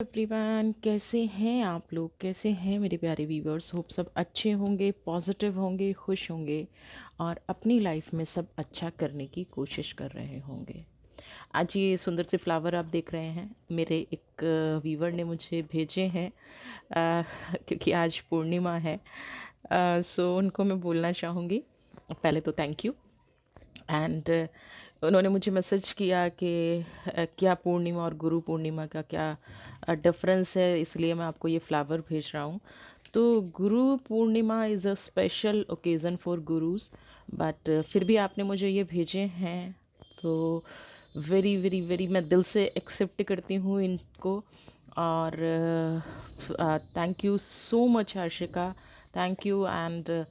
Everyone, कैसे हैं आप लोग? कैसे हैं मेरे प्यारे व्यूवर्स? होप सब अच्छे होंगे, पॉजिटिव होंगे, खुश होंगे और अपनी लाइफ में सब अच्छा करने की कोशिश कर रहे होंगे। आज ये सुंदर से फ्लावर आप देख रहे हैं, मेरे एक व्यूवर ने मुझे भेजे हैं क्योंकि आज पूर्णिमा है। सो उनको मैं बोलना चाहूँगी, पहले तो थैंक यू। एंड उन्होंने मुझे मैसेज किया कि क्या पूर्णिमा और गुरु पूर्णिमा का क्या डिफरेंस है, इसलिए मैं आपको ये फ्लावर भेज रहा हूँ। तो Guru Purnima is a special occasion for gurus, but फिर भी आपने मुझे ये भेजे हैं तो वेरी वेरी वेरी मैं दिल से एक्सेप्ट करती हूँ इनको। और thank you so much Harshika, thank you. And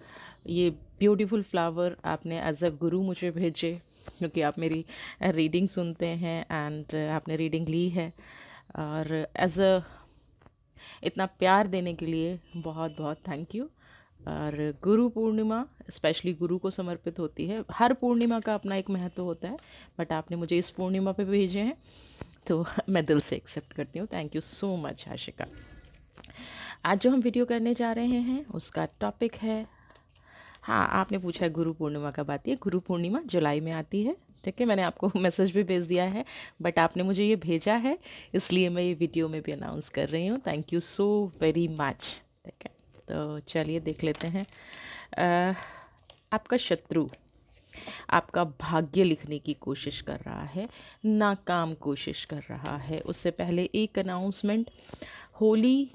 ये ब्यूटीफुल फ्लावर आपने एज अ गुरु मुझे भेजे, क्योंकि आप मेरी रीडिंग सुनते हैं एंड आपने रीडिंग ली है। और एज अ इतना प्यार देने के लिए बहुत बहुत थैंक यू। और गुरु पूर्णिमा स्पेशली गुरु को समर्पित होती है। हर पूर्णिमा का अपना एक महत्व होता है, बट आपने मुझे इस पूर्णिमा पे भेजे हैं तो मैं दिल से एक्सेप्ट करती हूँ। Thank you so much Ashika. आज जो हम वीडियो करने जा रहे हैं उसका टॉपिक है, हाँ आपने पूछा है गुरु पूर्णिमा कब आती है। गुरु पूर्णिमा जुलाई में आती है, ठीक है। मैंने आपको मैसेज भी भेज दिया है, बट आपने मुझे ये भेजा है इसलिए मैं ये वीडियो में भी अनाउंस कर रही हूँ। Thank you so very much, ठीक है। तो चलिए देख लेते हैं। अ, आपका शत्रु आपका भाग्य लिखने की कोशिश कर रहा है, नाकाम कोशिश कर रहा है। उससे पहले एक अनाउंसमेंट, होली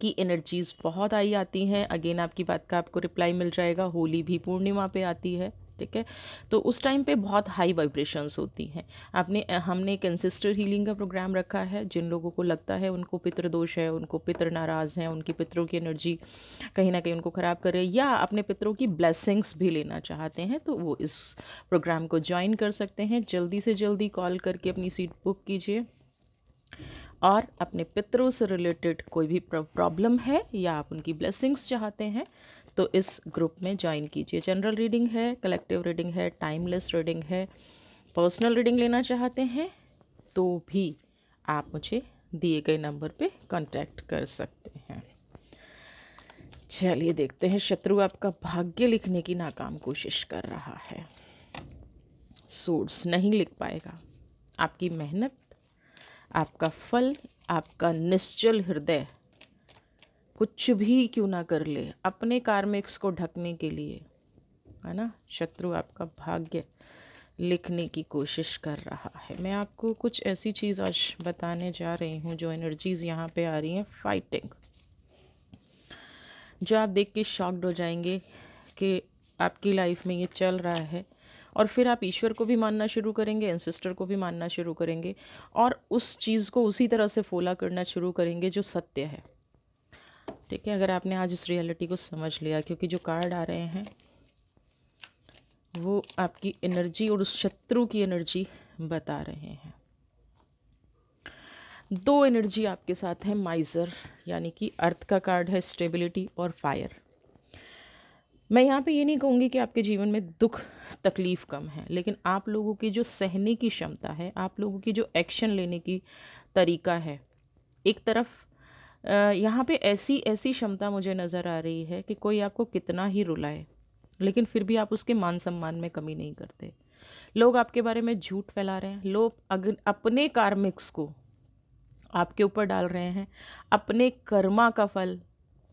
की एनर्जीज़ बहुत आई आती हैं। अगेन आपकी बात का आपको रिप्लाई मिल जाएगा, होली भी पूर्णिमा पे आती है, ठीक है। तो उस टाइम पे बहुत हाई वाइब्रेशंस होती हैं। हमने एक एंसेस्टर हीलिंग का प्रोग्राम रखा है। जिन लोगों को लगता है उनको पितृदोष है, उनको पितृ नाराज़ हैं, उनकी पितरों की एनर्जी कहीं ना कहीं उनको ख़राब कर रही है, या अपने पितरों की ब्लेसिंग्स भी लेना चाहते हैं, तो वो इस प्रोग्राम को ज्वाइन कर सकते हैं। जल्दी से जल्दी कॉल करके अपनी सीट बुक कीजिए। और अपने पितरों से रिलेटेड कोई भी प्रॉब्लम है या आप उनकी ब्लेसिंग्स चाहते हैं तो इस ग्रुप में ज्वाइन कीजिए। जनरल रीडिंग है, कलेक्टिव रीडिंग है, टाइमलेस रीडिंग है। पर्सनल रीडिंग लेना चाहते हैं तो भी आप मुझे दिए गए नंबर पे कांटेक्ट कर सकते हैं। चलिए देखते हैं, शत्रु आपका भाग्य लिखने की नाकाम कोशिश कर रहा है। सोर्स नहीं लिख पाएगा। आपकी मेहनत, आपका फल, आपका निश्चल हृदय कुछ भी क्यों ना कर ले अपने कार्मिक्स को ढकने के लिए, है ना। शत्रु आपका भाग्य लिखने की कोशिश कर रहा है। मैं आपको कुछ ऐसी चीज़ आज बताने जा रही हूँ जो एनर्जीज़ यहाँ पे आ रही हैं, फाइटिंग, जो आप देख के शॉक्ड हो जाएंगे कि आपकी लाइफ में ये चल रहा है। और फिर आप ईश्वर को भी मानना शुरू करेंगे, एंसेस्टर को भी मानना शुरू करेंगे, और उस चीज़ को उसी तरह से फॉलो करना शुरू करेंगे जो सत्य है, ठीक है। अगर आपने आज इस रियलिटी को समझ लिया, क्योंकि जो कार्ड आ रहे हैं वो आपकी एनर्जी और उस शत्रु की एनर्जी बता रहे हैं। दो एनर्जी आपके साथ है, माइजर यानी कि अर्थ का कार्ड है, स्टेबिलिटी और फायर। मैं यहाँ पे ये नहीं कहूँगी कि आपके जीवन में दुख तकलीफ़ कम है, लेकिन आप लोगों की जो सहने की क्षमता है, आप लोगों की जो एक्शन लेने की तरीका है, एक तरफ यहाँ पे ऐसी ऐसी क्षमता मुझे नज़र आ रही है कि कोई आपको कितना ही रुलाए लेकिन फिर भी आप उसके मान सम्मान में कमी नहीं करते। लोग आपके बारे में झूठ फैला रहे हैं, लोग अगर अपने कार्मिक्स को आपके ऊपर डाल रहे हैं, अपने कर्मा का फल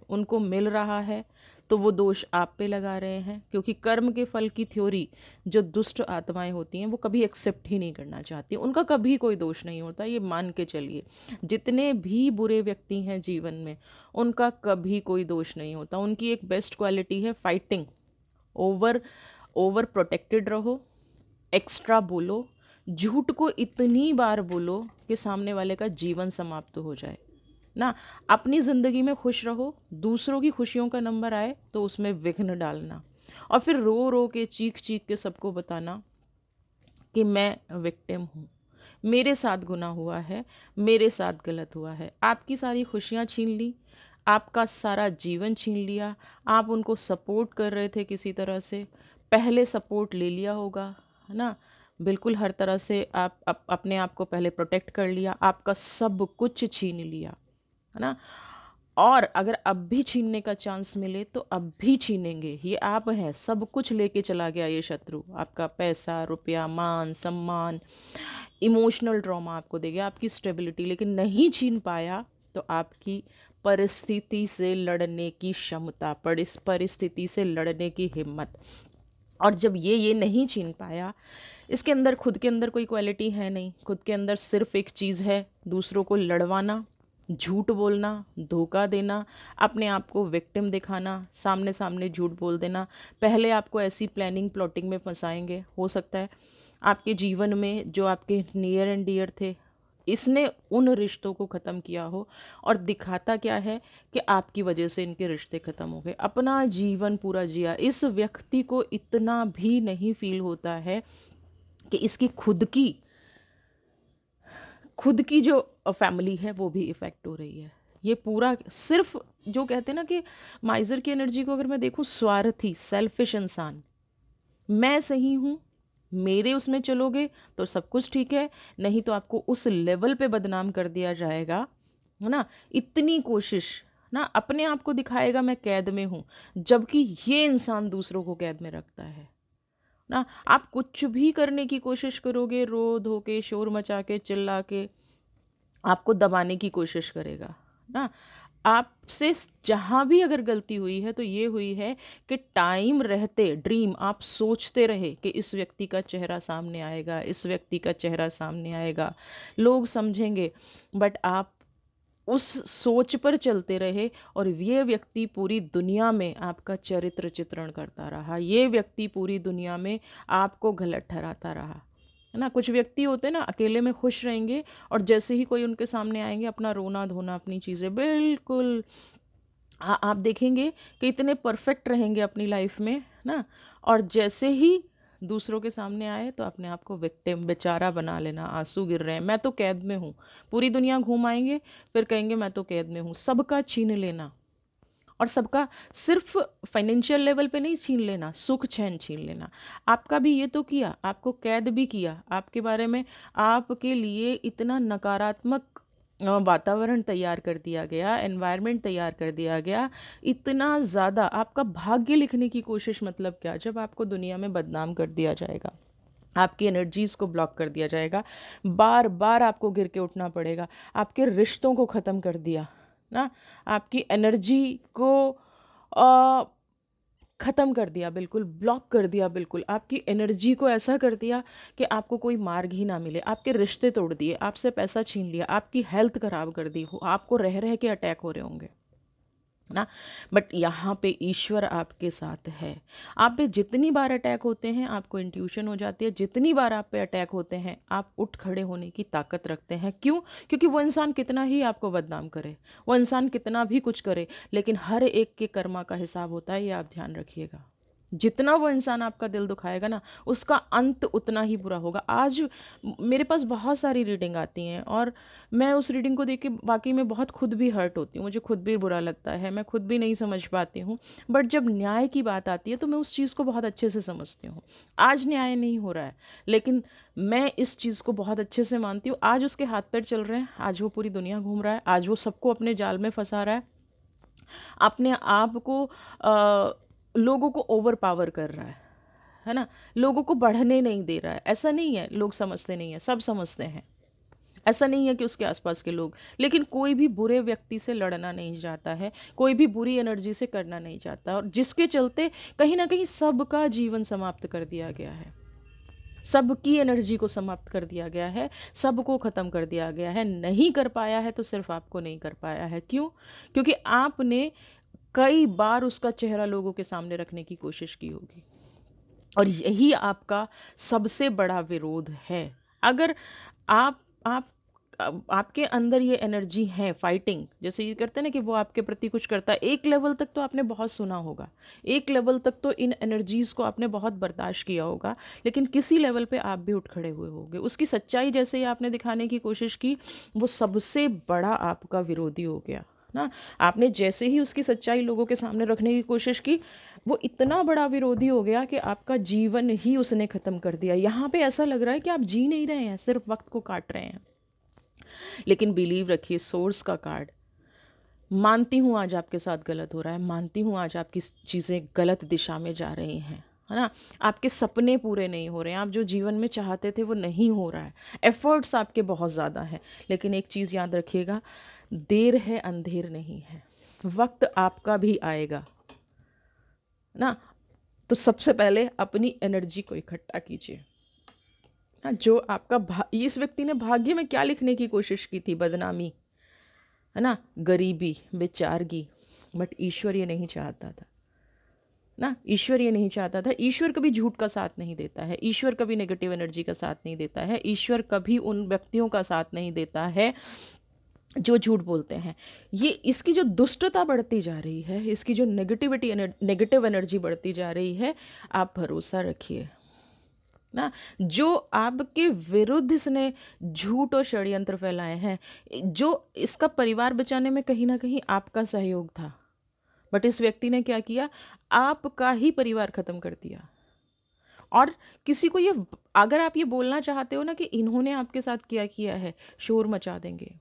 उनको मिल रहा है तो वो दोष आप पे लगा रहे हैं, क्योंकि कर्म के फल की थ्योरी जो दुष्ट आत्माएं होती हैं वो कभी एक्सेप्ट ही नहीं करना चाहती। उनका कभी कोई दोष नहीं होता, ये मान के चलिए। जितने भी बुरे व्यक्ति हैं जीवन में उनका कभी कोई दोष नहीं होता। उनकी एक बेस्ट क्वालिटी है फाइटिंग। ओवर ओवर प्रोटेक्टेड रहो, एक्स्ट्रा बोलो, झूठ को इतनी बार बोलो कि सामने वाले का जीवन समाप्त हो जाए ना। अपनी ज़िंदगी में खुश रहो, दूसरों की खुशियों का नंबर आए तो उसमें विघ्न डालना, और फिर रो रो के चीख चीख के सबको बताना कि मैं विक्टिम हूँ, मेरे साथ गुनाह हुआ है, मेरे साथ गलत हुआ है। आपकी सारी खुशियाँ छीन ली, आपका सारा जीवन छीन लिया। आप उनको सपोर्ट कर रहे थे किसी तरह से, पहले सपोर्ट ले लिया होगा, है ना। बिल्कुल हर तरह से आप अपने आप को पहले प्रोटेक्ट कर लिया, आपका सब कुछ छीन लिया, है ना? और अगर अब भी छीनने का चांस मिले तो अब भी छीनेंगे। ये आप हैं, सब कुछ लेके चला गया ये शत्रु। आपका पैसा, रुपया, मान, सम्मान, इमोशनल ट्रॉमा आपको दे गया, आपकी स्टेबिलिटी, लेकिन नहीं छीन पाया तो आपकी परिस्थिति से लड़ने की क्षमता, परिस्थिति से लड़ने की हिम्मत। और जब ये नहीं छीन पाया, इसके अंदर खुद के अंदर कोई क्वालिटी है नहीं, खुद के अंदर सिर्फ एक चीज़ है, दूसरों को लड़वाना, झूठ बोलना, धोखा देना, अपने आप को विक्टिम दिखाना, सामने सामने झूठ बोल देना। पहले आपको ऐसी प्लानिंग प्लॉटिंग में फंसाएंगे, हो सकता है आपके जीवन में जो आपके नियर एंड डियर थे, इसने उन रिश्तों को ख़त्म किया हो, और दिखाता क्या है कि आपकी वजह से इनके रिश्ते ख़त्म हो गए। अपना जीवन पूरा जिया, इस व्यक्ति को इतना भी नहीं फील होता है कि इसकी खुद की जो फैमिली है वो भी इफ़ेक्ट हो रही है। ये पूरा सिर्फ, जो कहते हैं ना कि माइज़र की एनर्जी को अगर मैं देखूँ, स्वार्थी, सेल्फिश इंसान, मैं सही हूँ, मेरे उसमें चलोगे तो सब कुछ ठीक है, नहीं तो आपको उस लेवल पे बदनाम कर दिया जाएगा, है ना? इतनी कोशिश, ना अपने आप को दिखाएगा मैं कैद में हूँ, जबकि ये इंसान दूसरों को कैद में रखता है ना। आप कुछ भी करने की कोशिश करोगे, रो धो के, शोर मचा के, चिल्ला के, आपको दबाने की कोशिश करेगा ना। आपसे जहाँ भी अगर गलती हुई है तो ये हुई है कि टाइम रहते ड्रीम आप सोचते रहे कि इस व्यक्ति का चेहरा सामने आएगा, इस व्यक्ति का चेहरा सामने आएगा, लोग समझेंगे, बट आप उस सोच पर चलते रहे, और ये व्यक्ति पूरी दुनिया में आपका चरित्र चित्रण करता रहा, ये व्यक्ति पूरी दुनिया में आपको गलत ठहराता रहा, है ना। कुछ व्यक्ति होते हैं ना, अकेले में खुश रहेंगे, और जैसे ही कोई उनके सामने आएंगे, अपना रोना धोना, अपनी चीज़ें बिल्कुल, आप देखेंगे कि इतने परफेक्ट रहेंगे अपनी लाइफ में ना, और जैसे ही दूसरों के सामने आए तो अपने आप को विक्टिम, बेचारा बना लेना, आंसू गिर रहे हैं, मैं तो कैद में हूँ, पूरी दुनिया घूम आएंगे, फिर कहेंगे मैं तो कैद में हूँ, सबका छीन लेना। और सबका सिर्फ फाइनेंशियल लेवल पे नहीं छीन लेना, सुख चैन छीन लेना। आपका भी ये तो किया, आपको कैद भी किया, आपके बारे में, आपके लिए इतना नकारात्मक वातावरण तैयार कर दिया गया, एनवायरनमेंट तैयार कर दिया गया, इतना ज़्यादा आपका भाग्य लिखने की कोशिश, मतलब क्या, जब आपको दुनिया में बदनाम कर दिया जाएगा, आपकी एनर्जीज को ब्लॉक कर दिया जाएगा, बार बार आपको गिर के उठना पड़ेगा, आपके रिश्तों को ख़त्म कर दिया ना, आपकी एनर्जी को आ, ख़त्म कर दिया, बिल्कुल ब्लॉक कर दिया, बिल्कुल आपकी एनर्जी को ऐसा कर दिया कि आपको कोई मार्ग ही ना मिले, आपके रिश्ते तोड़ दिए, आपसे पैसा छीन लिया, आपकी हेल्थ ख़राब कर दी हो, आपको रह रह के अटैक हो रहे होंगे ना। बट यहाँ पे ईश्वर आपके साथ है। आप पे जितनी बार अटैक होते हैं, आपको इंट्यूशन हो जाती है, जितनी बार आप पे अटैक होते हैं, आप उठ खड़े होने की ताकत रखते हैं। क्यों? क्योंकि वो इंसान कितना ही आपको बदनाम करे, वो इंसान कितना भी कुछ करे, लेकिन हर एक के कर्मा का हिसाब होता है, ये आप ध्यान रखिएगा। जितना वो इंसान आपका दिल दुखाएगा ना, उसका अंत उतना ही बुरा होगा। आज मेरे पास बहुत सारी रीडिंग आती हैं, और मैं उस रीडिंग को देख के वाकई में बहुत खुद भी हर्ट होती हूँ, मुझे खुद भी बुरा लगता है, मैं खुद भी नहीं समझ पाती हूँ। बट जब न्याय की बात आती है तो मैं उस चीज़ को बहुत अच्छे से समझती हूँ। आज न्याय नहीं हो रहा है, लेकिन मैं इस चीज़ को बहुत अच्छे से मानती हूँ। आज उसके हाथ पैर चल रहे हैं, आज वो पूरी दुनिया घूम रहा है, आज वो सबको अपने जाल में फंसा रहा है, अपने आप को लोगों को ओवर पावर कर रहा है ना, लोगों को बढ़ने नहीं दे रहा है। ऐसा नहीं है लोग समझते नहीं है, सब समझते हैं। ऐसा नहीं है कि उसके आसपास के लोग, लेकिन कोई भी बुरे व्यक्ति से लड़ना नहीं चाहता है, कोई भी बुरी एनर्जी से करना नहीं चाहता, और जिसके चलते कहीं ना कहीं सबका जीवन समाप्त कर दिया गया है, सबकी एनर्जी को समाप्त कर दिया गया है, सबको ख़त्म कर दिया गया है। नहीं कर पाया है तो सिर्फ आपको नहीं कर पाया है। क्यों? क्योंकि आपने कई बार उसका चेहरा लोगों के सामने रखने की कोशिश की होगी, और यही आपका सबसे बड़ा विरोध है। अगर आप आपके अंदर ये एनर्जी है फाइटिंग, जैसे ये करते हैं ना कि वो आपके प्रति कुछ करता है, एक लेवल तक तो आपने बहुत सुना होगा, एक लेवल तक तो इन एनर्जीज को आपने बहुत बर्दाश्त किया होगा, लेकिन किसी लेवल पे आप भी उठ खड़े हुए होंगे। उसकी सच्चाई जैसे ही आपने दिखाने की कोशिश की, वो सबसे बड़ा आपका विरोधी हो गया ना। आपने जैसे ही उसकी सच्चाई लोगों के सामने रखने की कोशिश की, वो इतना बड़ा विरोधी हो गया कि आपका जीवन ही उसने ख़त्म कर दिया। यहाँ पे ऐसा लग रहा है कि आप जी नहीं रहे हैं, सिर्फ वक्त को काट रहे हैं। लेकिन बिलीव रखिए, सोर्स का कार्ड, मानती हूँ आज आपके साथ गलत हो रहा है, मानती हूँ आज आपकी चीज़ें गलत दिशा में जा रही हैं, है ना, आपके सपने पूरे नहीं हो रहे हैं, आप जो जीवन में चाहते थे वो नहीं हो रहा है, एफर्ट्स आपके बहुत ज़्यादा हैं। लेकिन एक चीज़ याद रखिएगा, देर है अंधेर नहीं है, वक्त आपका भी आएगा ना। तो सबसे पहले अपनी एनर्जी को इकट्ठा कीजिए ना। जो आपका इस व्यक्ति ने भाग्य में क्या लिखने की कोशिश की थी, बदनामी, है ना, गरीबी, बेचारगी, बट ईश्वर ये नहीं चाहता था ना। ईश्वर ये नहीं चाहता था। ईश्वर कभी झूठ का साथ नहीं देता है, ईश्वर कभी नेगेटिव एनर्जी का साथ नहीं देता है, ईश्वर कभी उन व्यक्तियों का साथ नहीं देता है जो झूठ बोलते हैं। ये इसकी जो दुष्टता बढ़ती जा रही है, इसकी जो नेगेटिव एनर्जी बढ़ती जा रही है, आप भरोसा रखिए ना। जो आपके विरुद्ध इसने झूठ और षड्यंत्र फैलाए हैं, जो इसका परिवार बचाने में कहीं ना कहीं आपका सहयोग था, बट इस व्यक्ति ने क्या किया, आपका ही परिवार खत्म कर दिया। और किसी को ये, अगर आप ये बोलना चाहते हो ना कि इन्होंने आपके साथ क्या किया है, शोर मचा देंगे,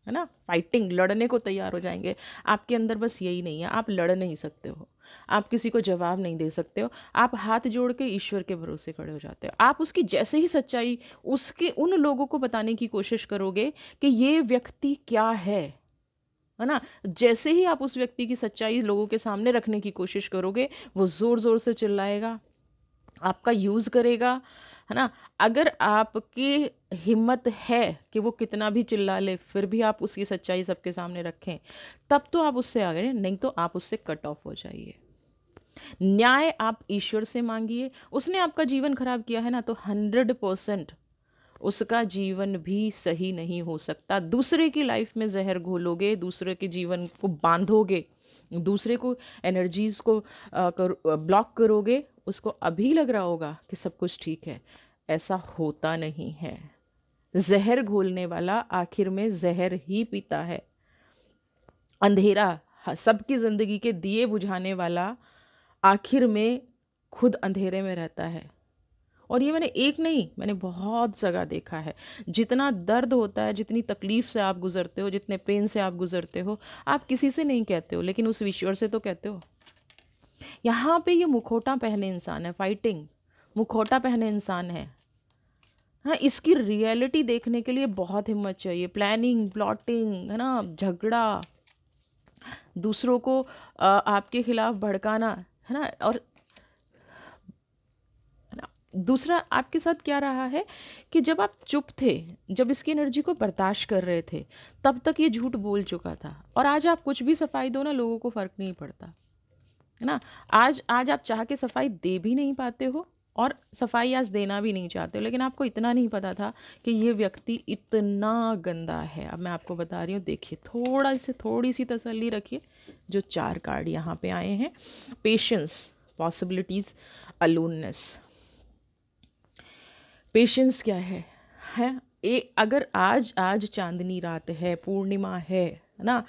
है ना, फाइटिंग, लड़ने को तैयार हो जाएंगे। आपके अंदर बस यही नहीं है, आप लड़ नहीं सकते हो, आप किसी को जवाब नहीं दे सकते हो, आप हाथ जोड़ के ईश्वर के भरोसे खड़े हो जाते हो। आप उसकी जैसे ही सच्चाई उसके उन लोगों को बताने की कोशिश करोगे कि ये व्यक्ति क्या है ना, जैसे ही आप उस व्यक्ति की सच्चाई लोगों के सामने रखने की कोशिश करोगे, वो जोर जोर से चिल्लाएगा, आपका यूज करेगा, है ना। अगर आपकी हिम्मत है कि वो कितना भी चिल्ला ले, फिर भी आप उसकी सच्चाई सबके सामने रखें, तब तो आप उससे आगे, नहीं तो आप उससे कट ऑफ हो जाइए। न्याय आप ईश्वर से मांगिए। उसने आपका जीवन खराब किया है ना, तो 100% उसका जीवन भी सही नहीं हो सकता। दूसरे की लाइफ में जहर घोलोगे, दूसरे के जीवन को बांधोगे, दूसरे को एनर्जीज को ब्लॉक करोगे, उसको अभी लग रहा होगा कि सब कुछ ठीक है, ऐसा होता नहीं है। जहर घोलने वाला आखिर में जहर ही पीता है। अंधेरा, सबकी जिंदगी के दिए बुझाने वाला आखिर में खुद अंधेरे में रहता है। और ये मैंने एक नहीं, मैंने बहुत जगह देखा है। जितना दर्द होता है, जितनी तकलीफ से आप गुजरते हो, जितने पेन से आप गुजरते हो, आप किसी से नहीं कहते हो, लेकिन उस ईश्वर से तो कहते हो। यहाँ पे ये मुखौटा पहने इंसान है, फाइटिंग मुखौटा पहने इंसान है। हाँ, इसकी रियलिटी देखने के लिए बहुत हिम्मत चाहिए। प्लानिंग, प्लॉटिंग, है ना, झगड़ा, दूसरों को आपके खिलाफ भड़काना, है ना। और दूसरा आपके साथ क्या रहा है कि जब आप चुप थे, जब इसकी एनर्जी को बर्दाश्त कर रहे थे, तब तक ये झूठ बोल चुका था। और आज आप कुछ भी सफाई दो ना, लोगों को फर्क नहीं पड़ता, है ना। आज आज आप चाह के सफाई दे भी नहीं पाते हो, और सफाई आज देना भी नहीं चाहते हो। लेकिन आपको इतना नहीं पता था कि ये व्यक्ति इतना गंदा है। अब मैं आपको बता रही हूँ, देखिए, थोड़ी सी तसल्ली रखिए। जो 4 कार्ड यहाँ पे आए हैं, पेशेंस, पॉसिबिलिटीज, अलोननेस। पेशेंस क्या है अगर आज आज चांदनी रात है, पूर्णिमा है ना,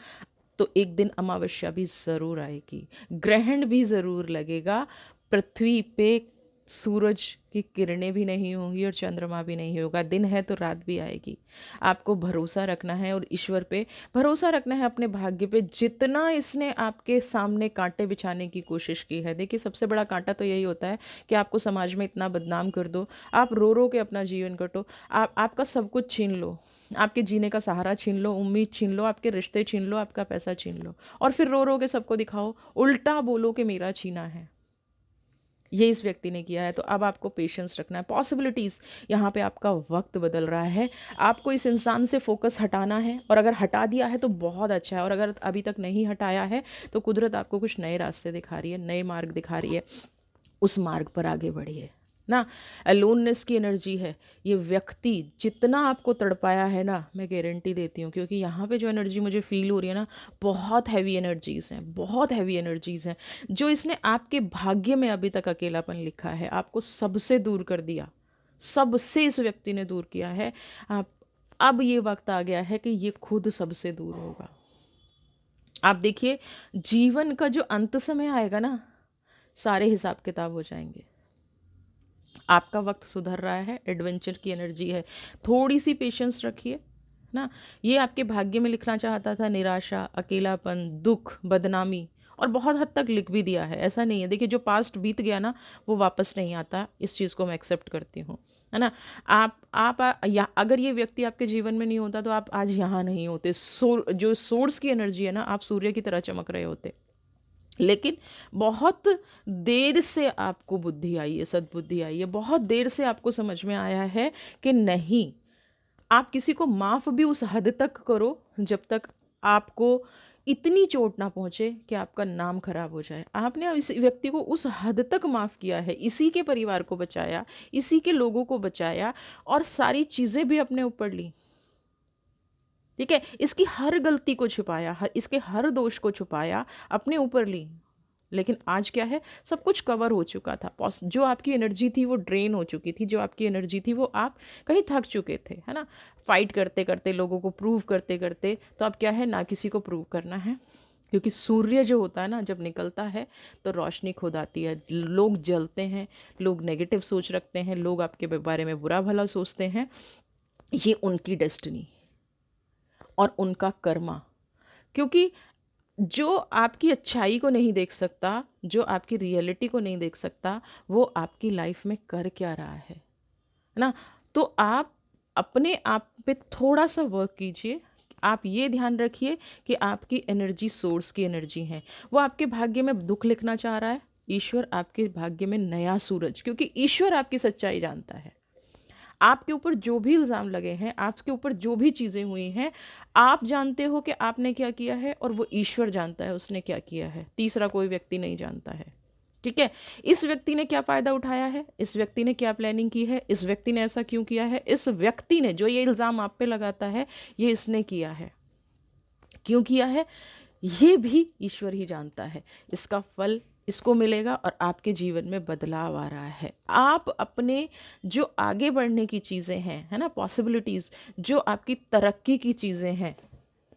तो एक दिन अमावस्या भी ज़रूर आएगी, ग्रहण भी ज़रूर लगेगा, पृथ्वी पे सूरज की किरणें भी नहीं होंगी और चंद्रमा भी नहीं होगा। दिन है तो रात भी आएगी। आपको भरोसा रखना है और ईश्वर पे भरोसा रखना है, अपने भाग्य पे। जितना इसने आपके सामने कांटे बिछाने की कोशिश की है, देखिए, सबसे बड़ा कांटा तो यही होता है कि आपको समाज में इतना बदनाम कर दो, आप रो रो के अपना जीवन कटो, आपका सब कुछ छीन लो, आपके जीने का सहारा छीन लो, उम्मीद छीन लो, आपके रिश्ते छीन लो, आपका पैसा छीन लो, और फिर रो रो के सबको दिखाओ, उल्टा बोलो कि मेरा छीना है। ये इस व्यक्ति ने किया है। तो अब आपको पेशेंस रखना है। पॉसिबिलिटीज़, यहाँ पे आपका वक्त बदल रहा है, आपको इस इंसान से फोकस हटाना है, और अगर हटा दिया है तो बहुत अच्छा है, और अगर अभी तक नहीं हटाया है तो कुदरत आपको कुछ नए रास्ते दिखा रही है, नए मार्ग दिखा रही है, उस मार्ग पर आगे बढ़िए ना। अलोननेस की एनर्जी है। ये व्यक्ति जितना आपको तड़पाया है ना, मैं गारंटी देती हूँ, क्योंकि यहाँ पे जो एनर्जी मुझे फील हो रही है ना, बहुत हैवी एनर्जीज हैं, बहुत हैवी एनर्जीज हैं। जो इसने आपके भाग्य में अभी तक अकेलापन लिखा है, आपको सबसे दूर कर दिया, सबसे इस व्यक्ति ने दूर किया है। आप अब ये वक्त आ गया है कि ये खुद सबसे दूर होगा। आप देखिए, जीवन का जो अंत समय आएगा ना, सारे हिसाब किताब हो जाएंगे। आपका वक्त सुधर रहा है, एडवेंचर की एनर्जी है, थोड़ी सी पेशेंस रखिए ना। ये आपके भाग्य में लिखना चाहता था निराशा, अकेलापन, दुख, बदनामी, और बहुत हद तक लिख भी दिया है। ऐसा नहीं है, देखिए जो पास्ट बीत गया ना वो वापस नहीं आता, इस चीज़ को मैं एक्सेप्ट करती हूँ, है ना। या अगर ये व्यक्ति आपके जीवन में नहीं होता तो आप आज यहाँ नहीं होते। जो सोर्स की एनर्जी है ना, आप सूर्य की तरह चमक रहे होते। लेकिन बहुत देर से आपको बुद्धि आई है, सद्बुद्धि आई है, बहुत देर से आपको समझ में आया है कि नहीं, आप किसी को माफ़ भी उस हद तक करो जब तक आपको इतनी चोट ना पहुंचे कि आपका नाम खराब हो जाए। आपने इस व्यक्ति को उस हद तक माफ़ किया है, इसी के परिवार को बचाया, इसी के लोगों को बचाया, और सारी चीज़ें भी अपने ऊपर ली। ठीक है, इसकी हर गलती को छुपाया, इसके हर दोष को छुपाया, अपने ऊपर ली। लेकिन आज क्या है, सब कुछ कवर हो चुका था। जो आपकी एनर्जी थी वो ड्रेन हो चुकी थी, जो आपकी एनर्जी थी वो आप कहीं थक चुके थे, है ना। फाइट करते करते, लोगों को प्रूव करते करते, तो अब क्या है, ना किसी को प्रूव करना है। क्योंकि सूर्य जो होता है ना, जब निकलता है तो रोशनी खुद आती है। लोग जलते हैं, लोग नेगेटिव सोच रखते हैं, लोग आपके बारे में बुरा भला सोचते हैं, ये उनकी डेस्टिनी और उनका कर्मा। क्योंकि जो आपकी अच्छाई को नहीं देख सकता, जो आपकी रियलिटी को नहीं देख सकता, वो आपकी लाइफ में कर क्या रहा है ना। तो आप अपने आप पे थोड़ा सा वर्क कीजिए। आप ये ध्यान रखिए कि आपकी एनर्जी सोर्स की एनर्जी है। वो आपके भाग्य में दुख लिखना चाह रहा है, ईश्वर आपके भाग्य में नया सूरज, क्योंकि ईश्वर आपकी सच्चाई जानता है। आपके ऊपर जो भी इल्ज़ाम लगे हैं, आपके ऊपर जो भी चीज़ें हुई हैं, आप जानते हो कि आपने क्या किया है, और वो ईश्वर जानता है उसने क्या किया है। तीसरा कोई व्यक्ति नहीं जानता है। ठीक है, इस व्यक्ति ने क्या फ़ायदा उठाया है, इस व्यक्ति ने क्या प्लानिंग की है, इस व्यक्ति ने ऐसा क्यों किया है, इस व्यक्ति ने जो ये इल्ज़ाम आप पे लगाता है, ये इसने किया है, क्यों किया है, ये भी ईश्वर ही जानता है। इसका फल इसको मिलेगा, और आपके जीवन में बदलाव आ रहा है। आप अपने जो आगे बढ़ने की चीज़ें हैं, है ना, पॉसिबिलिटीज़, जो आपकी तरक्की की चीज़ें हैं,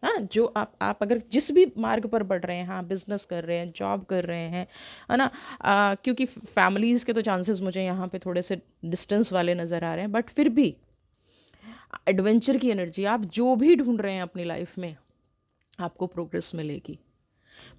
हाँ, जो आप अगर जिस भी मार्ग पर बढ़ रहे हैं, हाँ, बिजनेस कर रहे हैं, जॉब कर रहे हैं, है ना, क्योंकि फैमिलीज़ के तो चांसेस मुझे यहाँ पे थोड़े से डिस्टेंस वाले नज़र आ रहे हैं, बट फिर भी एडवेंचर की एनर्जी, आप जो भी ढूंढ रहे हैं अपनी लाइफ में, आपको प्रोग्रेस मिलेगी।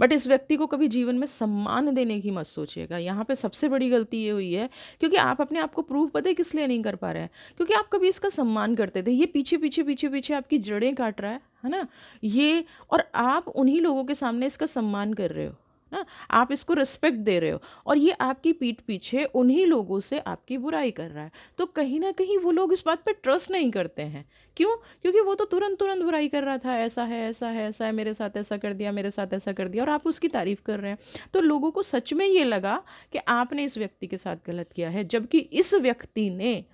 बट इस व्यक्ति को कभी जीवन में सम्मान देने की मत सोचिएगा। यहाँ पे सबसे बड़ी गलती ये हुई है, क्योंकि आप अपने आप को प्रूव पता है किस लिए नहीं कर पा रहे हैं, क्योंकि आप कभी इसका सम्मान करते थे। ये पीछे पीछे पीछे पीछे आपकी जड़ें काट रहा है ना ये, और आप उन्हीं लोगों के सामने इसका सम्मान कर रहे हो ना, आप इसको रिस्पेक्ट दे रहे हो, और ये आपकी पीठ पीछे उन्हीं लोगों से आपकी बुराई कर रहा है। तो कहीं ना कहीं वो लोग इस बात पे ट्रस्ट नहीं करते हैं। क्यों? क्योंकि वो तो तुरंत तुरंत बुराई कर रहा था, ऐसा है, ऐसा है, ऐसा है, मेरे साथ ऐसा कर दिया, मेरे साथ ऐसा कर दिया, और आप उसकी तारीफ कर रहे हैं। तो लोगों को सच में ये लगा कि आपने इस व्यक्ति के साथ गलत किया है, जबकि इस व्यक्ति ने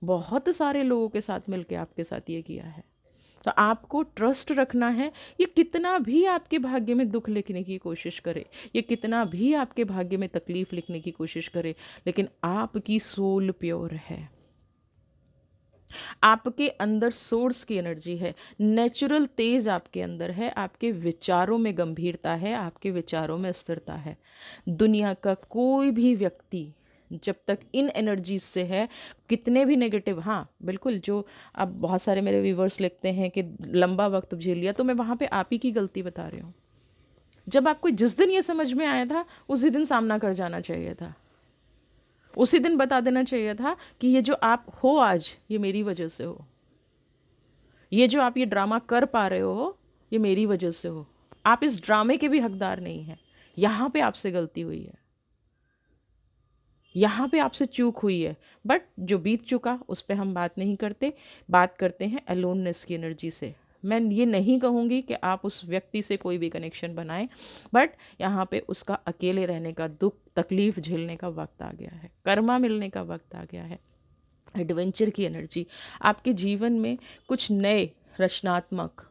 बहुत सारे लोगों के साथ मिलकर आपके साथ ये किया है। तो आपको ट्रस्ट रखना है। ये कितना भी आपके भाग्य में दुख लिखने की कोशिश करे, ये कितना भी आपके भाग्य में तकलीफ लिखने की कोशिश करे, लेकिन आपकी सोल प्योर है। आपके अंदर सोर्स की एनर्जी है, नेचुरल तेज आपके अंदर है, आपके विचारों में गंभीरता है, आपके विचारों में स्थिरता है। दुनिया का कोई भी व्यक्ति जब तक इन एनर्जीज से है, कितने भी नेगेटिव, हाँ बिल्कुल, जो अब बहुत सारे मेरे व्यूवर्स लिखते हैं कि लंबा वक्त झेल लिया, तो मैं वहाँ पे आप ही की गलती बता रही हूँ। जब आपको जिस दिन ये समझ में आया था, उसी दिन सामना कर जाना चाहिए था। उसी दिन बता देना चाहिए था कि ये जो आप हो आज, ये मेरी वजह से हो। ये जो आप ये ड्रामा कर पा रहे हो, ये मेरी वजह से हो। आप इस ड्रामे के भी हकदार नहीं हैं। यहाँ पे आपसे गलती हुई है, यहाँ पे आपसे चूक हुई है। बट जो बीत चुका उस पर हम बात नहीं करते, बात करते हैं अलोननेस की एनर्जी से। मैं ये नहीं कहूँगी कि आप उस व्यक्ति से कोई भी कनेक्शन बनाएं, बट यहाँ पे उसका अकेले रहने का, दुख तकलीफ झेलने का वक्त आ गया है, कर्मा मिलने का वक्त आ गया है। एडवेंचर की एनर्जी, आपके जीवन में कुछ नए रचनात्मक,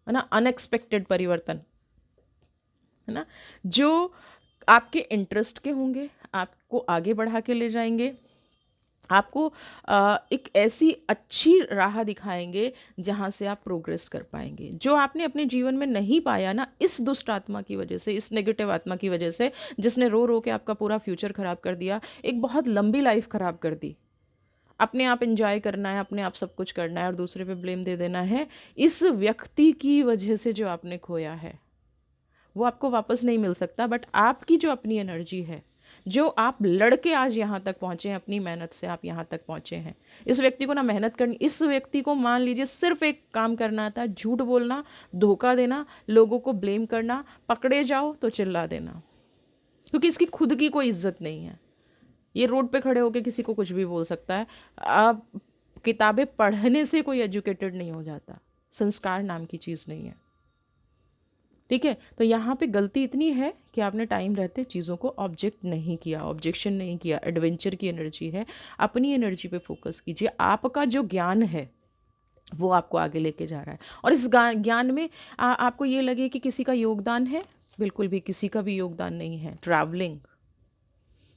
है ना, अनएक्सपेक्टेड परिवर्तन, है ना, जो आपके इंटरेस्ट के होंगे, आपको आगे बढ़ा के ले जाएंगे, आपको एक ऐसी अच्छी राह दिखाएँगे जहाँ से आप प्रोग्रेस कर पाएँगे। जो आपने अपने जीवन में नहीं पाया ना इस दुष्ट आत्मा की वज़ह से, इस नेगेटिव आत्मा की वज़ह से, जिसने रो-रो के आपका पूरा फ्यूचर ख़राब कर दिया, एक बहुत लंबी लाइफ़ ख़राब कर दी। अपने आप एन्जॉय करना है, अपने आप सब कुछ करना है और दूसरे पे ब्लेम दे देना है। इस व्यक्ति की वजह से जो आपने खोया है, वो आपको वापस नहीं मिल सकता, बट आपकी जो अपनी एनर्जी है, जो आप लड़के आज यहाँ तक पहुँचे हैं, अपनी मेहनत से आप यहाँ तक पहुँचे हैं। इस व्यक्ति को ना मेहनत करनी, इस व्यक्ति को मान लीजिए सिर्फ़ एक काम करना था, झूठ बोलना, धोखा देना, लोगों को ब्लेम करना, पकड़े जाओ तो चिल्ला देना। क्योंकि इसकी खुद की कोई इज़्ज़त नहीं है। ये रोड पे खड़े होके किसी को कुछ भी बोल सकता है। आप किताबें पढ़ने से कोई एजुकेटेड नहीं हो जाता। संस्कार नाम की चीज़ नहीं है। ठीक है? तो यहाँ पे गलती इतनी है कि आपने टाइम रहते चीज़ों को ऑब्जेक्ट नहीं किया, ऑब्जेक्शन नहीं किया। एडवेंचर की एनर्जी है, अपनी एनर्जी पे फ़ोकस कीजिए। आपका जो ज्ञान है, वो आपको आगे लेके जा रहा है और इस ज्ञान में आपको ये लगे कि किसी का योगदान है, बिल्कुल भी किसी का भी योगदान नहीं है। ट्रैवलिंग,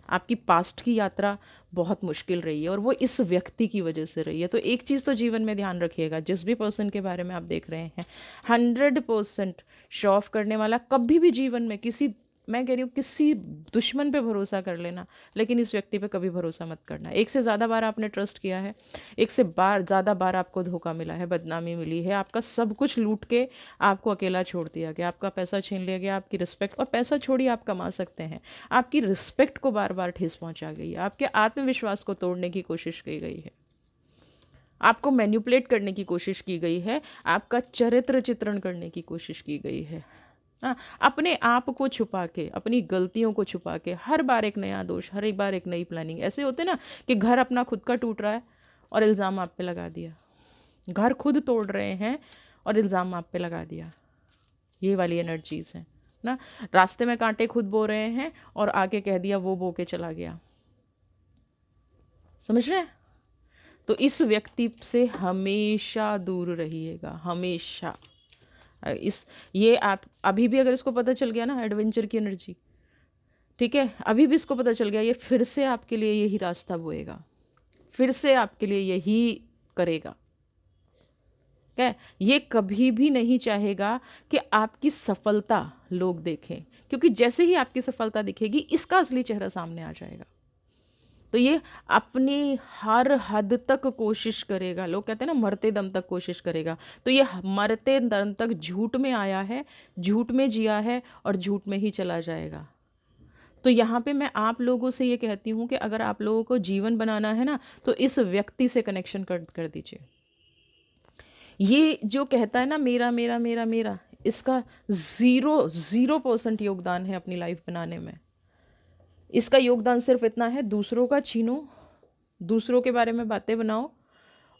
आपकी पास्ट की यात्रा बहुत मुश्किल रही है और वो इस व्यक्ति की वजह से रही है। तो एक चीज़ तो जीवन में ध्यान रखिएगा, जिस भी पर्सन के बारे में आप देख रहे हैं, 100% शो ऑफ करने वाला कभी भी जीवन में किसी, मैं कह रही हूँ किसी दुश्मन पे भरोसा कर लेना, लेकिन इस व्यक्ति पे कभी भरोसा मत करना। एक से ज़्यादा बार आपने ट्रस्ट किया है, एक से ज़्यादा बार आपको धोखा मिला है, बदनामी मिली है, आपका सब कुछ लूट के आपको अकेला छोड़ दिया गया, आपका पैसा छीन लिया गया, आपकी रिस्पेक्ट, और पैसा छोड़िए आप कमा सकते हैं, आपकी रिस्पेक्ट को बार बार ठेस पहुंचा गई है, आपके आत्मविश्वास को तोड़ने की कोशिश की गई है, आपको मैन्युपुलेट करने की कोशिश की गई है, आपका चरित्र चित्रण करने की कोशिश की गई है। हाँ, अपने आप को छुपा के, अपनी गलतियों को छुपा के, हर बार एक नया दोष, हर एक बार एक नई प्लानिंग। ऐसे होते ना कि घर अपना खुद का टूट रहा है और इल्ज़ाम आप पे लगा दिया, घर खुद तोड़ रहे हैं और इल्ज़ाम आप पे लगा दिया। ये वाली एनर्जीज हैं ना। रास्ते में कांटे खुद बो रहे हैं और आके कह दिया वो बो के चला गया। समझ रहे हैं? तो इस व्यक्ति से हमेशा दूर रहिएगा, हमेशा। इस ये आप अभी भी अगर इसको पता चल गया ना एडवेंचर की एनर्जी, ठीक है, अभी भी इसको पता चल गया, ये फिर से आपके लिए यही रास्ता बोएगा, फिर से आपके लिए यही करेगा। है, ये कभी भी नहीं चाहेगा कि आपकी सफलता लोग देखें, क्योंकि जैसे ही आपकी सफलता दिखेगी इसका असली चेहरा सामने आ जाएगा। तो ये अपनी हर हद तक कोशिश करेगा, लोग कहते हैं ना मरते दम तक कोशिश करेगा, तो ये मरते दम तक झूठ में आया है, झूठ में जिया है और झूठ में ही चला जाएगा। तो यहाँ पे मैं आप लोगों से ये कहती हूँ कि अगर आप लोगों को जीवन बनाना है ना, तो इस व्यक्ति से कनेक्शन कर दीजिए। ये जो कहता है ना मेरा मेरा मेरा मेरा, इसका 0% योगदान है अपनी लाइफ बनाने में। इसका योगदान सिर्फ इतना है, दूसरों का छीनो, दूसरों के बारे में बातें बनाओ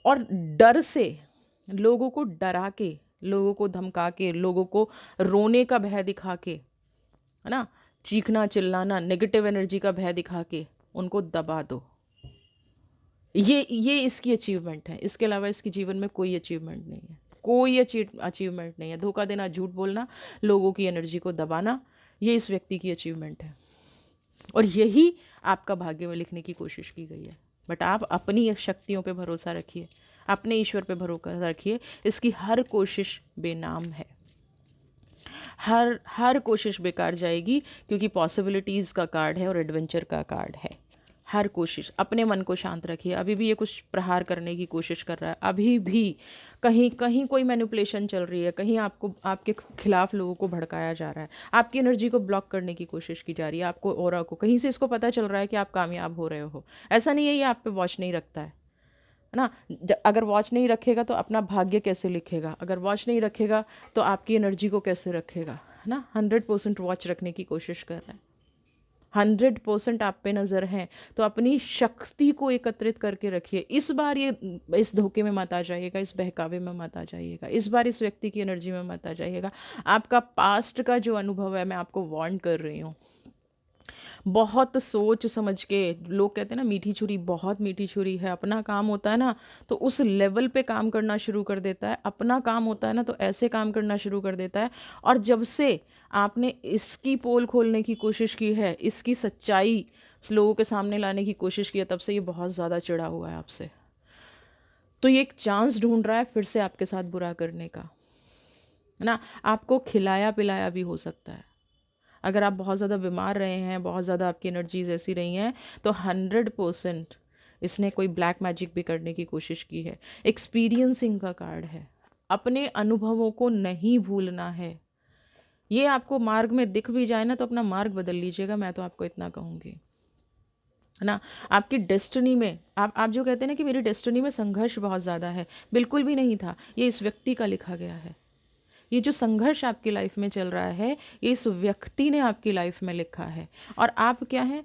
और डर से, लोगों को डरा के, लोगों को धमका के, लोगों को रोने का भय दिखा के, है ना, चीखना चिल्लाना, नेगेटिव एनर्जी का भय दिखा के उनको दबा दो। ये इसकी अचीवमेंट है, इसके अलावा इसके जीवन में कोई अचीवमेंट नहीं है, कोई अचीवमेंट नहीं है। धोखा देना, झूठ बोलना, लोगों की एनर्जी को दबाना, ये इस व्यक्ति की अचीवमेंट है और यही आपका भाग्य में लिखने की कोशिश की गई है। बट आप अपनी शक्तियों पे भरोसा रखिए, अपने ईश्वर पे भरोसा रखिए। इसकी हर कोशिश बेनाम है, हर कोशिश बेकार जाएगी, क्योंकि पॉसिबिलिटीज़ का कार्ड है और एडवेंचर का कार्ड है। हर कोशिश, अपने मन को शांत रखिए। अभी भी ये कुछ प्रहार करने की कोशिश कर रहा है, अभी भी कहीं कहीं कोई मैनिपुलेशन चल रही है, कहीं आपको, आपके खिलाफ लोगों को भड़काया जा रहा है, आपकी एनर्जी को ब्लॉक करने की कोशिश की जा रही है, आपको ऑरा को कहीं से इसको पता चल रहा है कि आप कामयाब हो रहे हो। ऐसा नहीं है ये आप पे वॉच नहीं रखता है ना। अगर वॉच नहीं रखेगा तो अपना भाग्य कैसे लिखेगा, अगर वॉच नहीं रखेगा तो आपकी एनर्जी को कैसे रखेगा, है ना। 100% वॉच रखने की कोशिश कर रहा है, 100% आप पे नज़र है, तो अपनी शक्ति को एकत्रित करके रखिए। इस बार ये, इस धोखे में मत आ जाइएगा, इस बहकावे में मत आ जाइएगा, इस बार इस व्यक्ति की एनर्जी में मत आ जाइएगा। आपका पास्ट का जो अनुभव है, मैं आपको वार्न कर रही हूँ, बहुत सोच समझ के, लोग कहते हैं ना मीठी छुरी बहुत मीठी छुरी है, अपना काम होता है ना तो उस लेवल पे काम करना शुरू कर देता है, अपना काम होता है ना तो ऐसे काम करना शुरू कर देता है। और जब से आपने इसकी पोल खोलने की कोशिश की है, इसकी सच्चाई लोगों के सामने लाने की कोशिश की है, तब से ये बहुत ज़्यादा चिढ़ा हुआ है आपसे। तो ये एक चांस ढूंढ रहा है फिर से आपके साथ बुरा करने का, है ना। आपको खिलाया पिलाया भी हो सकता है। अगर आप बहुत ज़्यादा बीमार रहे हैं, बहुत ज़्यादा आपकी एनर्जीज ऐसी रही हैं, तो 100% इसने कोई ब्लैक मैजिक भी करने की कोशिश की है। एक्सपीरियंसिंग का कार्ड है, अपने अनुभवों को नहीं भूलना है। ये आपको मार्ग में दिख भी जाए ना, तो अपना मार्ग बदल लीजिएगा, मैं तो आपको इतना कहूँगी, है ना। आपकी डेस्टिनी में आप जो कहते हैं ना कि मेरी डेस्टिनी में संघर्ष बहुत ज़्यादा है, बिल्कुल भी नहीं था। ये इस व्यक्ति का लिखा गया है। ये जो संघर्ष आपकी लाइफ में चल रहा है, ये इस व्यक्ति ने आपकी लाइफ में लिखा है। और आप क्या है,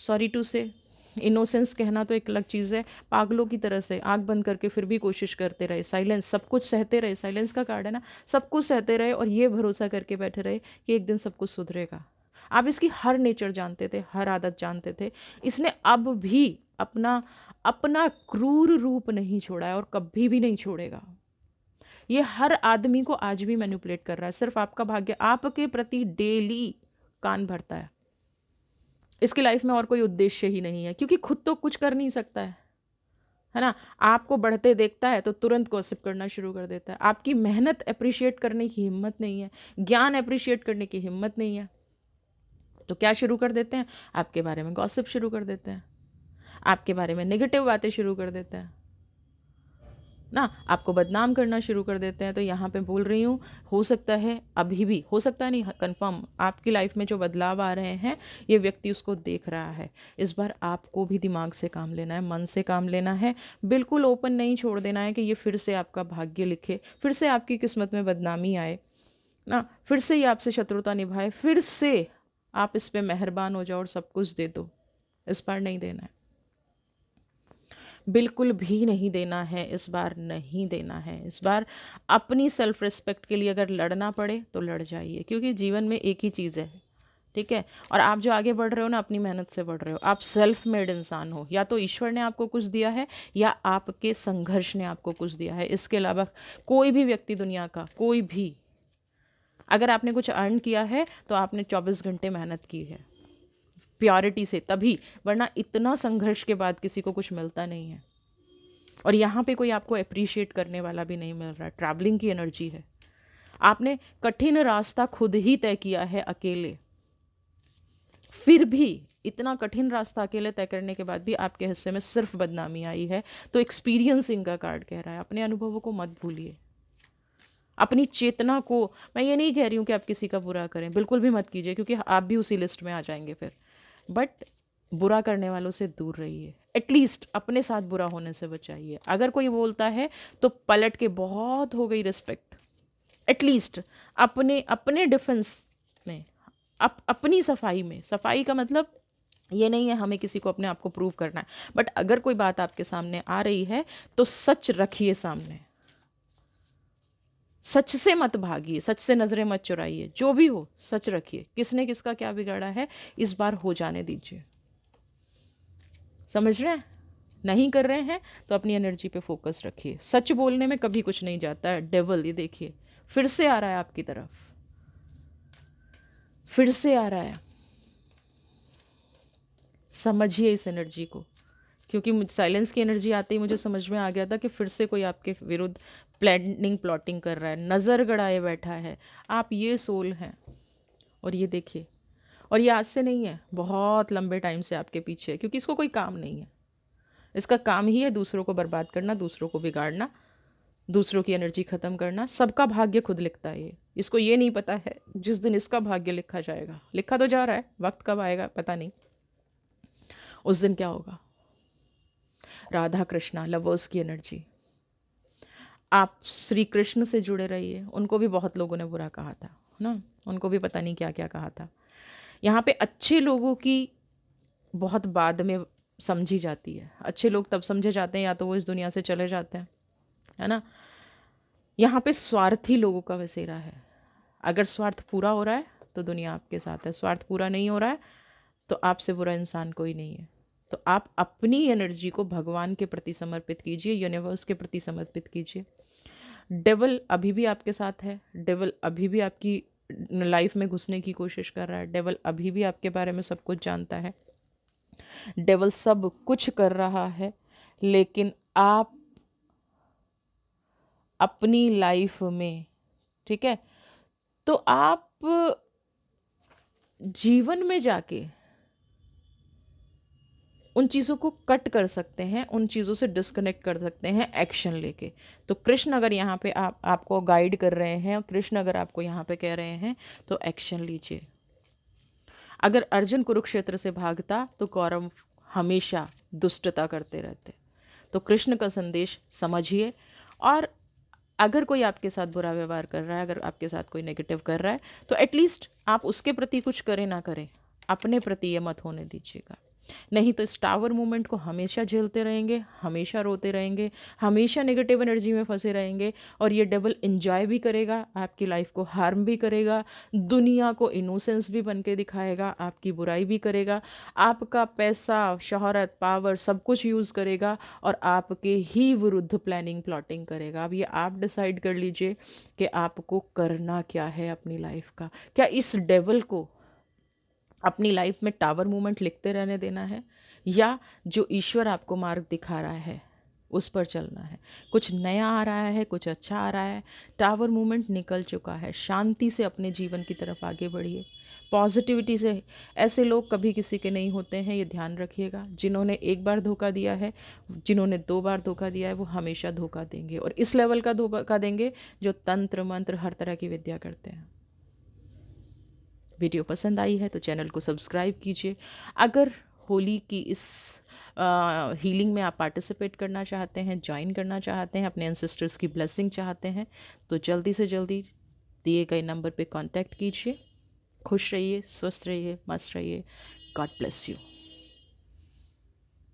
सॉरी टू से, इनोसेंस कहना तो एक अलग चीज़ है, पागलों की तरह से आंख बंद करके फिर भी कोशिश करते रहे, साइलेंस, सब कुछ सहते रहे, साइलेंस का कार्ड है ना, सब कुछ सहते रहे और ये भरोसा करके बैठे रहे कि एक दिन सब कुछ सुधरेगा। आप इसकी हर नेचर जानते थे, हर आदत जानते थे। इसने अब भी अपना अपना क्रूर रूप नहीं छोड़ा है और कभी भी नहीं छोड़ेगा। ये हर आदमी को आज भी मैनिपुलेट कर रहा है, सिर्फ आपका भाग्य आपके प्रति डेली कान भरता है। इसकी लाइफ में और कोई उद्देश्य ही नहीं है, क्योंकि खुद तो कुछ कर नहीं सकता है ना। आपको बढ़ते देखता है तो तुरंत गॉसिप करना शुरू कर देता है। आपकी मेहनत अप्रिशिएट करने की हिम्मत नहीं है, ज्ञान अप्रिशिएट करने की हिम्मत नहीं है, तो क्या शुरू कर देते हैं, आपके बारे में गॉसिप शुरू कर देते हैं, आपके बारे में नेगेटिव बातें शुरू कर देते हैं ना, आपको बदनाम करना शुरू कर देते हैं। तो यहाँ पे बोल रही हूँ, हो सकता है, अभी भी हो सकता है नहीं, कंफर्म आपकी लाइफ में जो बदलाव आ रहे हैं, ये व्यक्ति उसको देख रहा है। इस बार आपको भी दिमाग से काम लेना है, मन से काम लेना है, बिल्कुल ओपन नहीं छोड़ देना है कि ये फिर से आपका भाग्य लिखे, फिर से आपकी किस्मत में बदनामी आए ना, फिर से ये आपसे शत्रुता निभाए, फिर से आप इस पर मेहरबान हो जाओ और सब कुछ दे दो। इस बार नहीं देना है, बिल्कुल भी नहीं देना है, इस बार नहीं देना है। इस बार अपनी सेल्फ रिस्पेक्ट के लिए अगर लड़ना पड़े तो लड़ जाइए, क्योंकि जीवन में एक ही चीज़ है, ठीक है। और आप जो आगे बढ़ रहे हो ना, अपनी मेहनत से बढ़ रहे हो, आप सेल्फ मेड इंसान हो। या तो ईश्वर ने आपको कुछ दिया है, या आपके संघर्ष ने आपको कुछ दिया है। इसके अलावा कोई भी व्यक्ति दुनिया का, कोई भी, अगर आपने कुछ अर्न किया है तो आपने 24 घंटे मेहनत की है, प्योरिटी से, तभी, वरना इतना संघर्ष के बाद किसी को कुछ मिलता नहीं है। और यहाँ पे कोई आपको अप्रिशिएट करने वाला भी नहीं मिल रहा। ट्रैवलिंग की एनर्जी है, आपने कठिन रास्ता खुद ही तय किया है अकेले, फिर भी इतना कठिन रास्ता अकेले तय करने के बाद भी आपके हिस्से में सिर्फ बदनामी आई है। तो एक्सपीरियंसिंग का कार्ड कह रहा है, अपने अनुभवों को मत भूलिए, अपनी चेतना को, मैं ये नहीं कह रही हूँ कि आप किसी का बुरा करें, बिल्कुल भी मत कीजिए, क्योंकि आप भी उसी लिस्ट में आ जाएंगे फिर। बट बुरा करने वालों से दूर रहिए, एटलीस्ट अपने साथ बुरा होने से बचाइए। अगर कोई बोलता है तो पलट के, बहुत हो गई रिस्पेक्ट, एटलीस्ट अपने अपने डिफेंस में, अपनी सफाई में। सफाई का मतलब ये नहीं है हमें किसी को अपने आप को प्रूव करना है, बट अगर कोई बात आपके सामने आ रही है तो सच रखिए सामने, सच से मत भागिए, सच से नजरें मत चुराइए, जो भी हो सच रखिए। किसने किसका क्या बिगाड़ा है, इस बार हो जाने दीजिए। समझ रहे हैं, नहीं कर रहे हैं तो अपनी एनर्जी पे फोकस रखिए। सच बोलने में कभी कुछ नहीं जाता है। डेवल, ये देखिए फिर से आ रहा है आपकी तरफ, फिर से आ रहा है। समझिए इस एनर्जी को, क्योंकि मुझ साइलेंस की एनर्जी आते ही मुझे समझ में आ गया था कि फिर से कोई आपके विरुद्ध प्लानिंग प्लॉटिंग कर रहा है, नज़र गड़ाए बैठा है। आप ये सोल हैं, और ये देखिए, और ये आज से नहीं है, बहुत लंबे टाइम से आपके पीछे है, क्योंकि इसको कोई काम नहीं है। इसका काम ही है दूसरों को बर्बाद करना, दूसरों को बिगाड़ना, दूसरों की एनर्जी खत्म करना। सबका भाग्य खुद लिखता है ये, इसको ये नहीं पता है जिस दिन इसका भाग्य लिखा जाएगा, लिखा तो जा रहा है, वक्त कब आएगा पता नहीं, उस दिन क्या होगा। राधा कृष्णा, लवर्स की एनर्जी। आप श्री कृष्ण से जुड़े रहिए। उनको भी बहुत लोगों ने बुरा कहा था, है ना, उनको भी पता नहीं क्या क्या कहा था। यहाँ पे अच्छे लोगों की बहुत बाद में समझी जाती है। अच्छे लोग तब समझे जाते हैं या तो वो इस दुनिया से चले जाते हैं, है ना। यहाँ पे स्वार्थी लोगों का बसेरा है। अगर स्वार्थ पूरा हो रहा है तो दुनिया आपके साथ है, स्वार्थ पूरा नहीं हो रहा है तो आपसे बुरा इंसान कोई नहीं है। तो आप अपनी एनर्जी को भगवान के प्रति समर्पित कीजिए, यूनिवर्स के प्रति समर्पित कीजिए। डेवल अभी भी आपके साथ है, डेवल अभी भी आपकी लाइफ में घुसने की कोशिश कर रहा है, डेवल अभी भी आपके बारे में सब कुछ जानता है। डेवल सब कुछ कर रहा है, लेकिन आप अपनी लाइफ में, ठीक है, तो आप जीवन में जाके उन चीज़ों को कट कर सकते हैं, उन चीज़ों से डिस्कनेक्ट कर सकते हैं एक्शन लेके। तो कृष्ण अगर यहाँ पे आपको गाइड कर रहे हैं, और कृष्ण अगर आपको यहाँ पे कह रहे हैं, तो एक्शन लीजिए। अगर अर्जुन कुरुक्षेत्र से भागता तो कौरव हमेशा दुष्टता करते रहते। तो कृष्ण का संदेश समझिए, और अगर कोई आपके साथ बुरा व्यवहार कर रहा है, अगर आपके साथ कोई नेगेटिव कर रहा है, तो एटलीस्ट आप उसके प्रति कुछ करें ना करें, अपने प्रति ये मत होने दीजिएगा। नहीं तो इस टावर मूवमेंट को हमेशा झेलते रहेंगे, हमेशा रोते रहेंगे, हमेशा नेगेटिव एनर्जी में फंसे रहेंगे, और ये डेवल एंजॉय भी करेगा, आपकी लाइफ को हार्म भी करेगा, दुनिया को इनोसेंस भी बन के दिखाएगा, आपकी बुराई भी करेगा, आपका पैसा, शोहरत, पावर सब कुछ यूज़ करेगा, और आपके ही विरुद्ध प्लानिंग प्लॉटिंग करेगा। अब ये आप डिसाइड कर लीजिए कि आपको करना क्या है अपनी लाइफ का। क्या इस डेवल को अपनी लाइफ में टावर मूवमेंट लिखते रहने देना है, या जो ईश्वर आपको मार्ग दिखा रहा है उस पर चलना है? कुछ नया आ रहा है, कुछ अच्छा आ रहा है, टावर मूवमेंट निकल चुका है, शांति से अपने जीवन की तरफ आगे बढ़िए, पॉजिटिविटी से। ऐसे लोग कभी किसी के नहीं होते हैं, ये ध्यान रखिएगा। जिन्होंने एक बार धोखा दिया है, जिन्होंने 2 बार धोखा दिया है, वो हमेशा धोखा देंगे, और इस लेवल का धोखा देंगे जो तंत्र मंत्र हर तरह की विद्या करते हैं। वीडियो पसंद आई है तो चैनल को सब्सक्राइब कीजिए। अगर होली की इस हीलिंग में आप पार्टिसिपेट करना चाहते हैं, ज्वाइन करना चाहते हैं, अपने एंसेस्टर्स की ब्लेसिंग चाहते हैं, तो जल्दी से जल्दी दिए गए नंबर पे कांटेक्ट कीजिए। खुश रहिए, स्वस्थ रहिए, मस्त रहिए। God bless you.